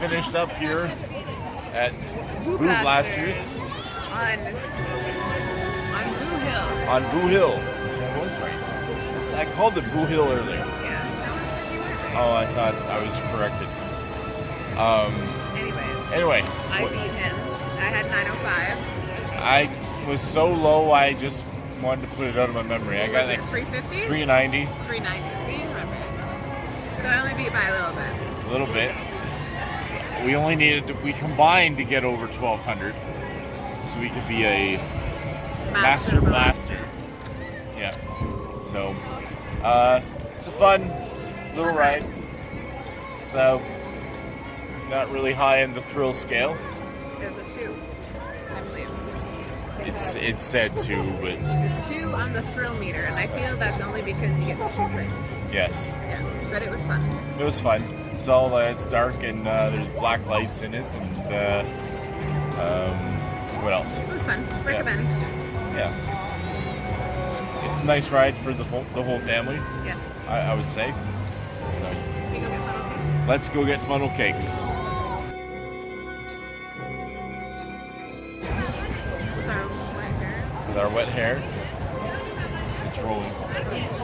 finished up here at Boo Blasters on Boo Hill. on Boo Hill. See, I was right. I called it Boo Hill earlier. Yeah, no one said you were right. Oh, I thought I was corrected. Anyway, I beat him. I had 905. I was so low, I just wanted to put it out of my memory. What I got was like it, 350? 390. 390. See, remember. So I only beat by a little bit. A little bit. We only we combined to get over 1200. So we could be a Master Blaster. Yeah. So, it's a fun little ride. So, not really high in the thrill scale. There's a 2, I believe. It's said 2, but It's a 2 on the thrill meter, and I feel that's only because you get to shoot things. yes, Yeah, but it was fun. it was fun. It's all it's dark and there's black lights in it, and what else? It was fun. Recommend. Yeah, it's a nice ride for the whole family. Yes. I would say. So We go get funnel cakes. let's go get funnel cakes. With our white hair. With our wet hair. It's rolling.